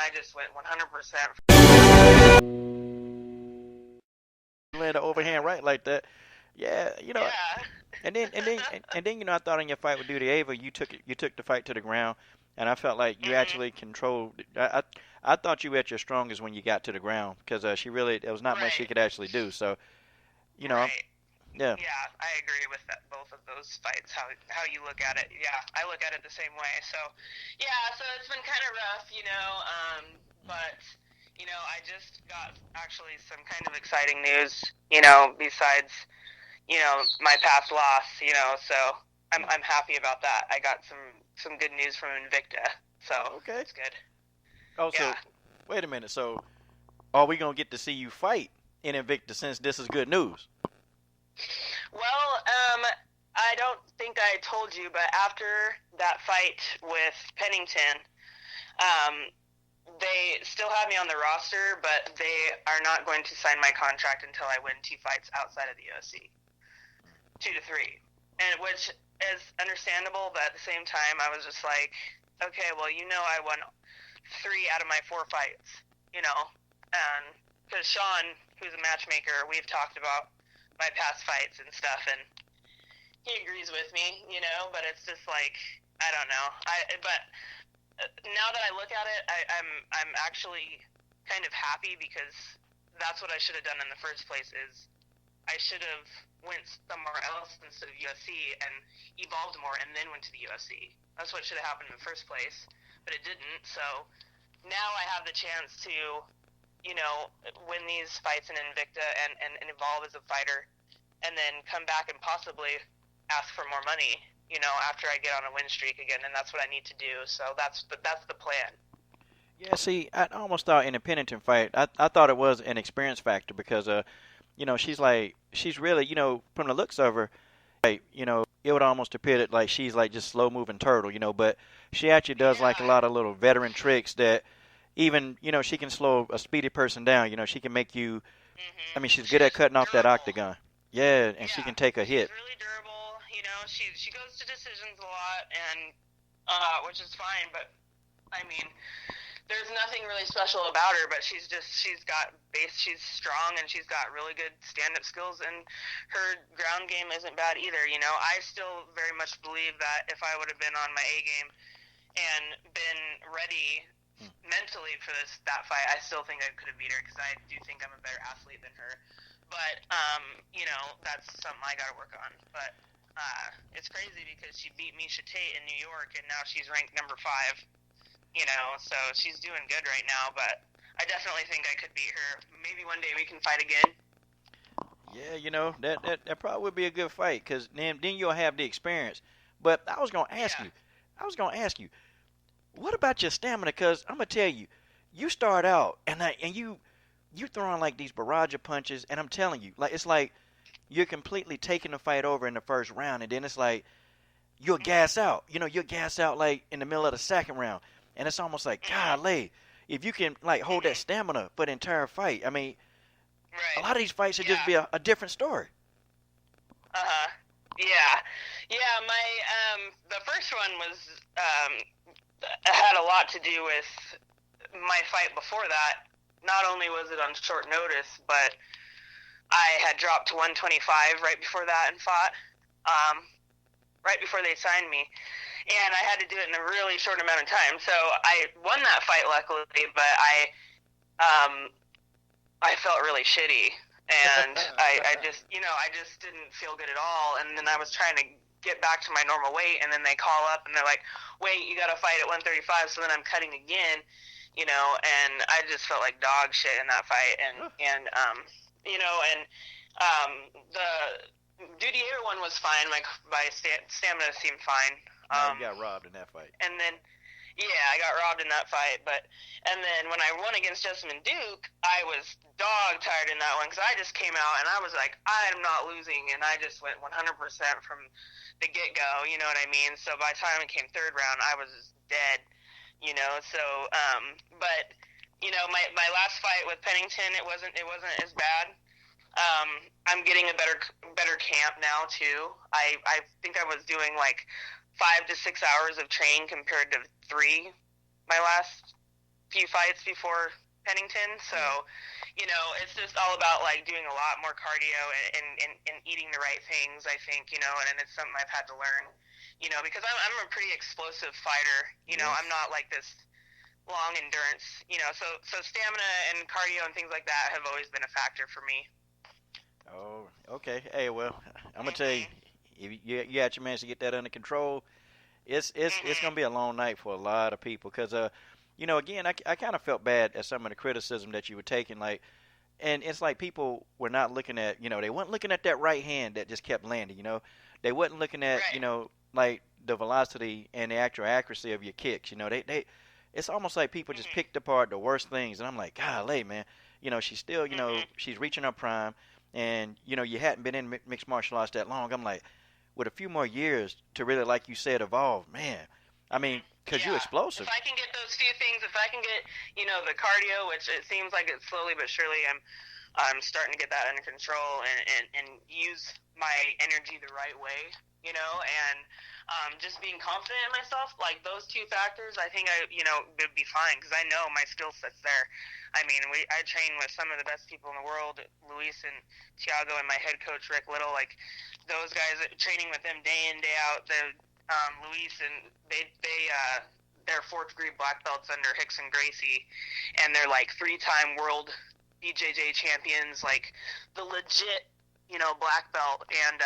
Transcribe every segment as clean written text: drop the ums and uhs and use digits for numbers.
I just went 100%. Land an overhand right like that. Yeah, Yeah. and then I thought in your fight with Duty Ava, you took the fight to the ground, and I felt like you Mhm. actually controlled. I thought you were at your strongest when you got to the ground because there was not much she Right. could actually do. So Right. yeah, Yeah, I agree with that. Both of those fights, how you look at it. Yeah, I look at it the same way. So, yeah, so it's been kind of rough, but I just got actually some kind of exciting news, besides my past loss, so I'm happy about that. I got some good news from Invicta, so okay. it's good. Oh, Yeah. so wait a minute. So are we gonna get to see you fight in Invicta since this is good news? Well, I don't think I told you, but after that fight with Pennington, they still have me on the roster, but they are not going to sign my contract until I win 2 fights outside of the UFC, 2 to 3, and which is understandable. But at the same time, I was just like, okay, well, I won 3 out of my 4 fights, and because Sean, who's a matchmaker, we've talked about my past fights and stuff, and he agrees with me, but it's just like, I don't know. But now that I look at it, I'm actually kind of happy, because that's what I should have done in the first place. Is I should have went somewhere else instead of UFC and evolved more, and then went to the UFC. That's what should have happened in the first place, but it didn't. So now I have the chance to win these fights in Invicta and evolve as a fighter, and then come back and possibly ask for more money, after I get on a win streak again, and that's what I need to do. So that's the plan. Yeah, see, I almost thought in the Pennington fight, I thought it was an experience factor because she's really, from the looks of her, like, it would almost appear that like she's like just slow moving turtle, but she actually does like a Yeah. lot of little veteran tricks that even, she can slow a speedy person down. She can make you. I mean, she's good at She's cutting off that durable. octagon. Yeah, and she Yeah, can take a she's hit. really durable. She goes to decisions a lot, and which is fine. But I mean, there's nothing really special about her. But she's got base. She's strong, and she's got really good stand-up skills, and her ground game isn't bad either. I still very much believe that if I would have been on my A game and been ready mentally for that fight, I still think I could have beat her, because I do think I'm a better athlete than her. But that's something I got to work on. But it's crazy because she beat Misha Tate in New York, and now she's ranked number 5. So she's doing good right now. But I definitely think I could beat her. Maybe one day we can fight again. Yeah, that probably would be a good fight because then you'll have the experience. But I was gonna ask Yeah. you, what about your stamina? Because I'm gonna tell you, you start out and you throwing like these barrage of punches, and I'm telling you, like it's like you're completely taking the fight over in the first round, and then it's like you'll gas out. You'll gas out like in the middle of the second round, and it's almost like golly, if you can like hold that stamina for the entire fight. I mean, a Right. lot of these fights would just Yeah. be a different story. Uh-huh. Yeah. Yeah, my the first one was had a lot to do with my fight before that. Not only was it on short notice, but I had dropped to 125 right before that and fought right before they signed me. And I had to do it in a really short amount of time. So I won that fight luckily, but I felt really shitty, and I just didn't feel good at all. And then I was trying to get back to my normal weight, and then they call up and they're like, wait, you got to fight at 135. So then I'm cutting again, and I just felt like dog shit in that fight. The Duty Air one was fine. My stamina seemed fine. No, you got robbed in that fight. And then, yeah, I got robbed in that fight. And then when I won against Jessamine Duke, I was dog tired in that one, because I just came out and I was like, I'm not losing, and I just went 100% from the get-go, you know what I mean? So by the time it came third round, I was just dead, So, but my last fight with Pennington, it wasn't as bad. I'm getting a better camp now too. I think I was doing like 5 to 6 hours of training compared to 3 my last few fights before Pennington, so it's just all about like doing a lot more cardio and eating the right things. I think and it's something I've had to learn. Because I'm a pretty explosive fighter. I'm not like this long endurance. So stamina and cardio and things like that have always been a factor for me. Oh, okay. Hey, well, I'm gonna tell you, if you got your man to get that under control, it's gonna be a long night for a lot of people. Cause again, I kind of felt bad at some of the criticism that you were taking, like, and it's like people were not looking at, they weren't looking at that right hand that just kept landing. They wasn't looking at, Right. like the velocity and the actual accuracy of your kicks. They it's almost like people just picked apart the worst things, and I'm like, golly, man, she's still, she's reaching her prime. And you hadn't been in mixed martial arts that long. I'm like, with a few more years to really, like you said, evolve, man. I mean, because you're explosive. If I can get those few things, if I can get the cardio, which it seems like it's slowly but surely I'm starting to get that under control and use my energy the right way, and just being confident in myself, like those two factors, I think would be fine because I know my skill set's there. I mean, I train with some of the best people in the world, Luis and Thiago, and my head coach Rick Little. Like those guys, training with them day in day out. Luis and they're fourth degree black belts under Hicks and Gracie, and they're like 3-time world BJJ champions, like the legit black belt. And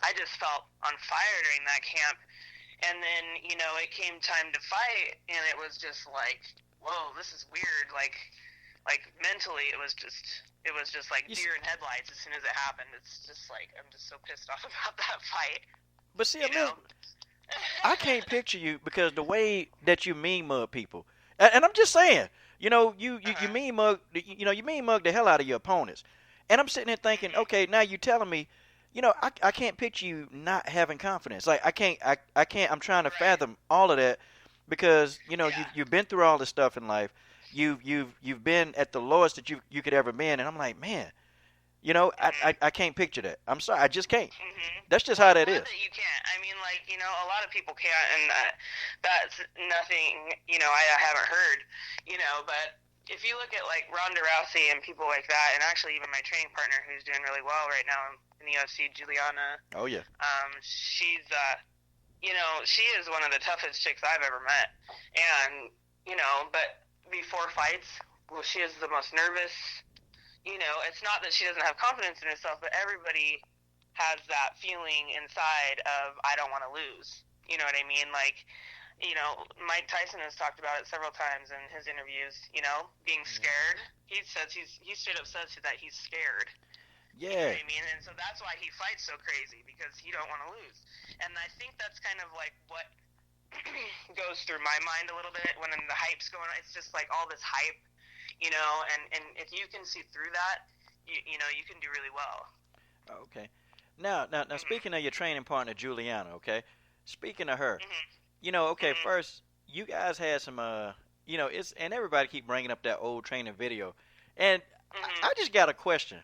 I just felt on fire during that camp. And then it came time to fight, and it was just like, whoa, this is weird. Like mentally, it was just like deer in headlights as soon as it happened. It's just like I'm just so pissed off about that fight. But see, I can't picture you because the way that you mean mug people, and I'm just saying, you mean mug, you mean mug the hell out of your opponents, and I'm sitting there thinking, okay, now you telling me, I can't picture you not having confidence. Like I can't. I'm trying to fathom all of that because you've been through all this stuff in life. You've been at the lowest that you could ever been, and I'm like, man, I can't picture that. I'm sorry, I just can't. That's just how that is. That you can't. I mean, like a lot of people can't, and that's nothing. I haven't heard. But if you look at like Ronda Rousey and people like that, and actually even my training partner who's doing really well right now in the UFC, Julianna. Oh yeah. She's she is one of the toughest chicks I've ever met, and but before fights, well, she is the most nervous. It's not that she doesn't have confidence in herself, but everybody has that feeling inside of I don't want to lose. You know what I mean? Like, Mike Tyson has talked about it several times in his interviews. Being scared. He straight up says that he's scared. Yeah. You know what I mean? And so that's why he fights so crazy, because he don't want to lose. And I think that's kind of like what goes through my mind a little bit when the hype's going on. It's just like all this hype, and if you can see through that, you can do really well. Okay. Now, speaking of your training partner, Julianna, okay? Speaking of her, okay, first, you guys had some, and everybody keep bringing up that old training video. And I just got a question.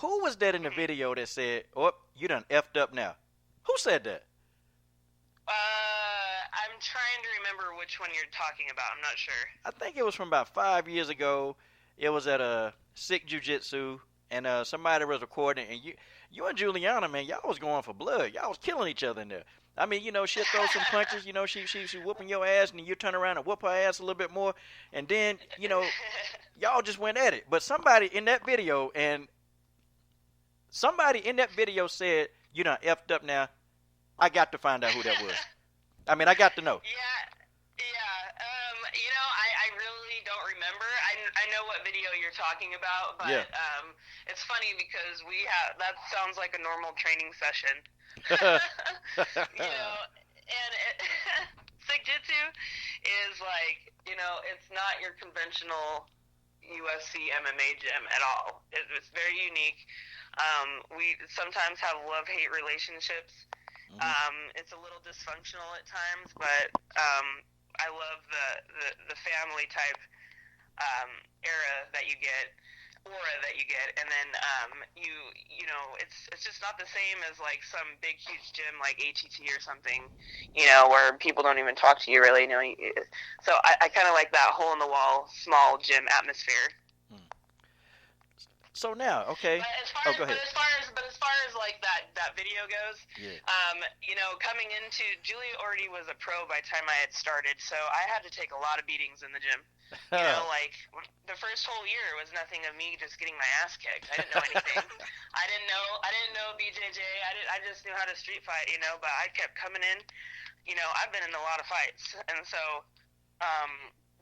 Who was that in the video that said, oh, you done effed up now? Who said that? I'm trying to remember which one you're talking about. I'm not sure. I think it was from about 5 years ago. It was at a Sick Jiu-Jitsu, and somebody was recording, and you and Julianna, man, y'all was going for blood. Y'all was killing each other in there. I mean, she'll throw some punches, she whooping your ass, and then you turn around and whoop her ass a little bit more, and then, y'all just went at it. But somebody in that video said, you done effed up now. I got to find out who that was. I mean, I got to know. Yeah. I really don't remember. I know what video you're talking about, but it's funny because that sounds like a normal training session. And Sick Jitsu is like, it's not your conventional UFC MMA gym at all. It's very unique. We sometimes have love-hate relationships. It's a little dysfunctional at times, but I love the family type era that you get. aura that you get, and then you know it's just not the same as like some big huge gym like ATT or something, you know, where people don't even talk to you really. You know, so I kind of like that hole in the wall small gym atmosphere. So now, okay. Go ahead. But as far as like that video goes, yeah. You know, coming into Julia already was a pro by the time I had started, so I had to take a lot of beatings in the gym. You know, like the first whole year was nothing of me just getting my ass kicked. I didn't know anything. I didn't know BJJ. I just knew how to street fight, you know. But I kept coming in. You know, I've been in a lot of fights, and so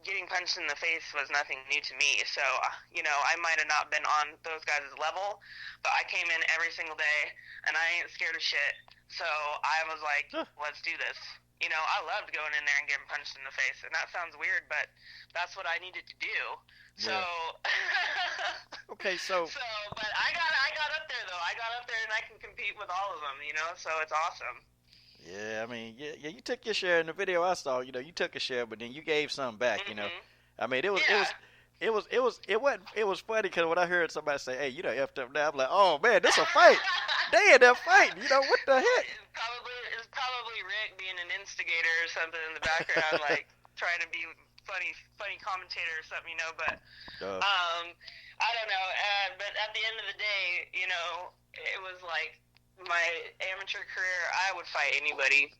getting punched in the face was nothing new to me. So, you know, I might have not been on those guys' level, but I came in every single day, and I ain't scared of shit. So I was like, let's do this. You know, I loved going in there and getting punched in the face, and that sounds weird, but that's what I needed to do. So, okay, so. So, but I got up there though. I got up there, and I can compete with all of them. You know, so it's awesome. Yeah, I mean, yeah, you took your share in the video I saw. You know, you took a share, but then you gave some back. You know, I mean, it was funny because when I heard somebody say, "Hey, you done effed up now," I'm like, "Oh man, this a fight." They in there fighting. You know what the heck? It's probably Rick being an instigator or something in the background, like trying to be funny commentator or something. You know, but I don't know. But at the end of the day, you know, it was like. My amateur career, I would fight anybody,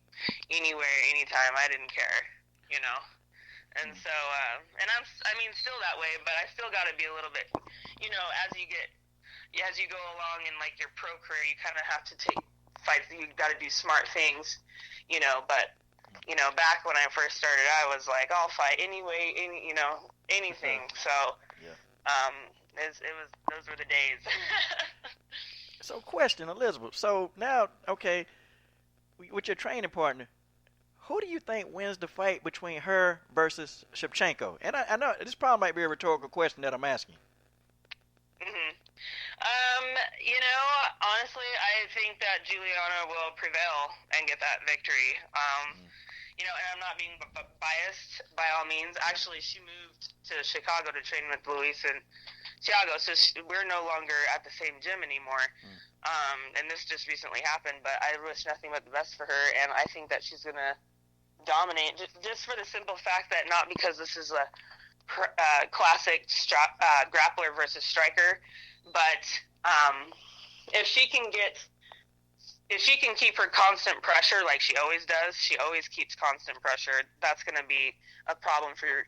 anywhere, anytime. I didn't care, you know. And so, and I mean, still that way, but I still got to be a little bit, you know, as you go along in like your pro career, you kind of have to take fights. You got to do smart things, you know. But, you know, back when I first started, I was like, I'll fight anyway, you know, anything. So, those were the days. So, question, Elizabeth. So now, okay, with your training partner, who do you think wins the fight between her versus Shevchenko? And I know this probably might be a rhetorical question that I'm asking. You know, honestly, I think that Julianna will prevail and get that victory. You know, and I'm not being biased by all means. Actually, she moved to Chicago to train with Luis and Thiago, so we're no longer at the same gym anymore. And this just recently happened, but I wish nothing but the best for her, and I think that she's going to dominate just for the simple fact that not because this is a classic grappler versus striker, but if she can keep her constant pressure like she always does, she always keeps constant pressure, that's going to be a problem for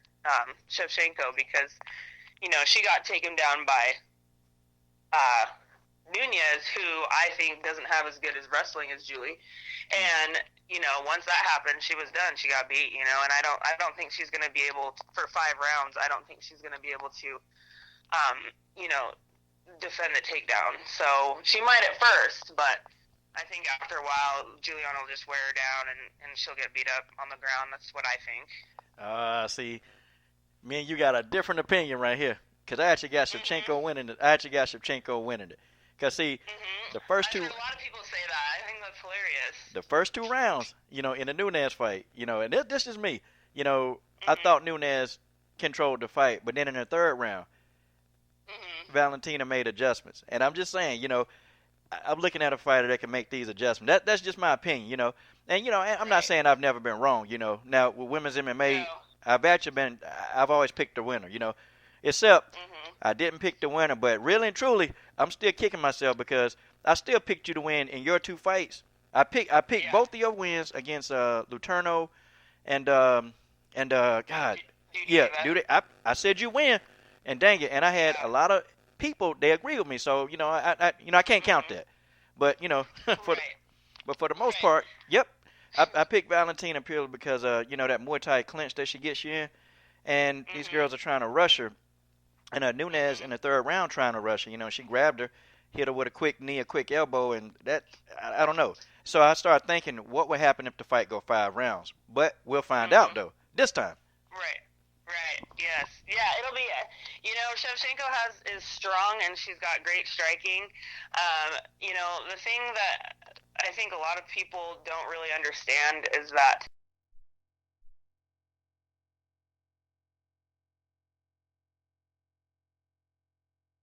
Shevchenko because, you know, she got taken down by Nunez, who I think doesn't have as good as wrestling as Julie. And, you know, once that happened, she was done. She got beat, you know, and I don't think she's going to be able to, for 5 rounds, I don't think she's going to be able to, you know, defend the takedown. So she might at first, but I think after a while, Julianna will just wear her down and she'll get beat up on the ground. That's what I think. See, me and you got a different opinion right here. Because I actually got Shevchenko winning it. Because, see, the first two... I've heard a lot of people say that. I think that's hilarious. The first 2 rounds, you know, in the Nunez fight, you know, and this is me. You know, I thought Nunez controlled the fight. But then in the 3rd round, Valentina made adjustments. And I'm just saying, you know, I'm looking at a fighter that can make these adjustments. That's just my opinion, you know. And, you know, I'm not saying I've never been wrong, you know. Now, with women's MMA, I've always picked the winner, you know. Except I didn't pick the winner, but really and truly, I'm still kicking myself because I still picked you to win in your 2 fights. I picked both of your wins against Luterno and God, dude, I said you win, and dang it, and I had a lot of people they agree with me, so you know I can't count that, but you know for the most part, yep, I picked Valentina purely because you know that Muay Thai clinch that she gets you in, and these girls are trying to rush her. And Nunez in the 3rd round trying to rush her. You know, she grabbed her, hit her with a quick knee, a quick elbow, and that, I don't know. So I started thinking, what would happen if the fight go 5 rounds? But we'll find out, though, this time. Right, yes. Yeah, it'll be, you know, Shevchenko is strong, and she's got great striking. You know, the thing that I think a lot of people don't really understand is that